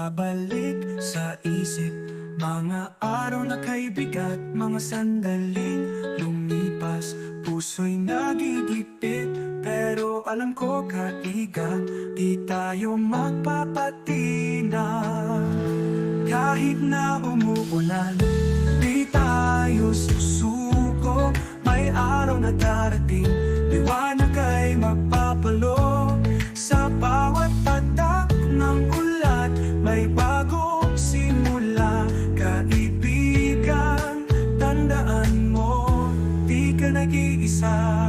bumabalik sa isip. Mga araw na kay bigat, mga sandaling lumipas. Puso'y nagigipit, pero alam ko kaigan, di tayo magpapatinag. Kahit na umuulan, di tayo susuko. May araw na darating, liwanag ay magpapalo. Sa bawat tatak ng ulat, may bagong simula. Kaibigan, tandaan mo, di ka nag-iisa.